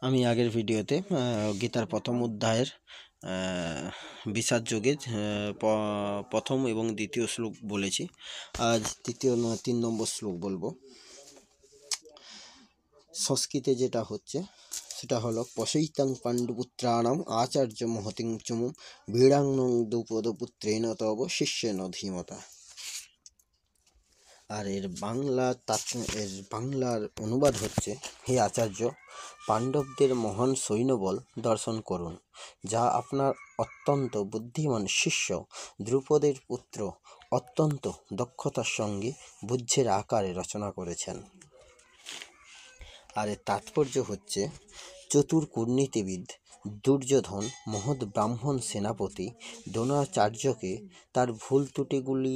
আমি আগের ভিডিওতে গীতার প্রথম অধ্যায়ের বিষাদ যোগের প্রথম এবং দ্বিতীয় শ্লোক বলেছি। আজ তৃতীয় 3 নম্বর শ্লোক বলবো। সংস্কৃতে যেটা হচ্ছে সেটা হলো পশৈতাং পাণ্ডুপুত্রাণাম আচার্য মহতিং চমুম বীড়াঙ্গং দ্রৌপদপুত্রেণ তব শিষ্যেন ধীমতা। আর এর বাংলার অনুবাদ হচ্ছে, হে আচার্য, পাণ্ডবদের মহান সৈন্যবল দর্শন করুন, যা আপনার অত্যন্ত বুদ্ধিমান শিষ্য দ্রুপদের পুত্র অত্যন্ত দক্ষতার সঙ্গে বুদ্ধের আকারে রচনা করেছেন। আর এর তাৎপর্য হচ্ছে, চতুর কূটনীতিবিদ দুর্যোধন মহৎ ব্রাহ্মণ সেনাপতি দ্রোণাচার্যকে তার ভুল ত্রুটিগুলি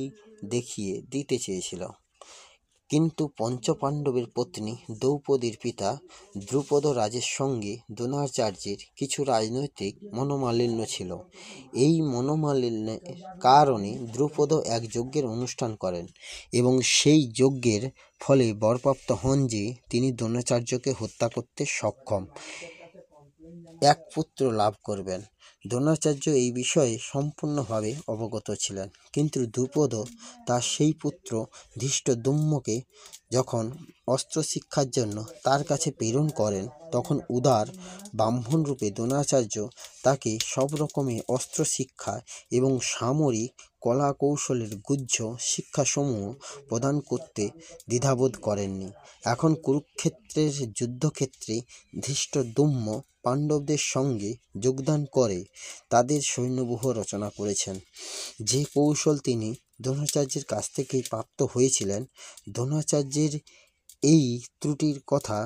দেখিয়ে দিতে চেয়েছিল, কিন্তু পঞ্চপাণ্ডবের পত্নী দ্রৌপদীর পিতা দ্রুপদ রাজের সঙ্গে দ্রোণাচার্যের কিছু রাজনৈতিক মনোমালিন্য ছিল। এই মনোমালিন্যের কারণে দ্রুপদ এক যজ্ঞের অনুষ্ঠান করেন এবং সেই যজ্ঞের ফলে বরপ্রাপ্ত হন যে তিনি দ্রোণাচার্যকে হত্যা করতে সক্ষম, এক পুত্র লাভ করবেন। দ্রোণাচার্য এই বিষয়ে সম্পূর্ণভাবে অবগত ছিলেন, কিন্তু দ্রুপদ তার সেই পুত্র ধৃষ্টদ্যুম্নকে যখন অস্ত্র শিক্ষার জন্য তার কাছে প্রেরণ করেন, তখন উদার ব্রাহ্মণরূপে দ্রোণাচার্য তাকে সব রকমের অস্ত্র শিক্ষা এবং সামরিক কলা কৌশলের গুহ্য শিক্ষাসমূহ প্রদান করতে দ্বিধাবোধ করেননি। এখন কুরুক্ষেত্রের যুদ্ধক্ষেত্রে ধৃষ্টদ্যুম্ন পাণ্ডবদের সঙ্গে যোগদান করে তাদের সৈন্যব্যূহ রচনা করেছেন, যে কৌশল তিনি দ্রোণাচার্যের কাছ থেকেই প্রাপ্ত হয়েছিলেন। দ্রোণাচার্যের এই ত্রুটির কথা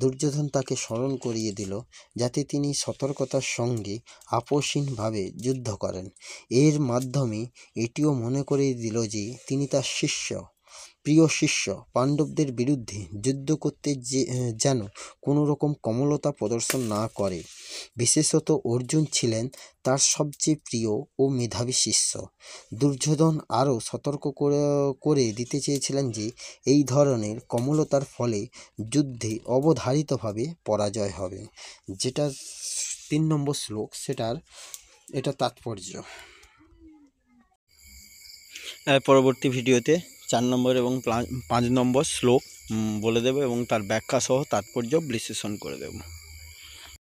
দুর্যোধন তাকে স্মরণ করিয়ে দিল, যাতে তিনি সতর্কতার সঙ্গে আপোষহীনভাবে যুদ্ধ করেন। এর মাধ্যমে এটিও মনে করিয়ে দিল যে তিনি তার প্রিয় শিষ্য পাণ্ডবদের বিরুদ্ধে যুদ্ধ করতে যেন কোনো রকম কোমলতা প্রদর্শন না করে। বিশেষত অর্জুন ছিলেন তার সবচেয়ে প্রিয় ও মেধাবী শিষ্য। দুর্যোধন আরও সতর্ক করে দিতে চেয়েছিলেন যে এই ধরনের কোমলতার ফলে যুদ্ধে অবধারিতভাবে পরাজয় হবে। যেটা 3 নম্বর শ্লোক, এটা তাৎপর্য। পরবর্তী ভিডিওতে 4 নম্বর এবং 5 নম্বর শ্লোক বলে দেব এবং তার ব্যাখ্যা সহ তাৎপর্য বিশ্লেষণ করে দেব।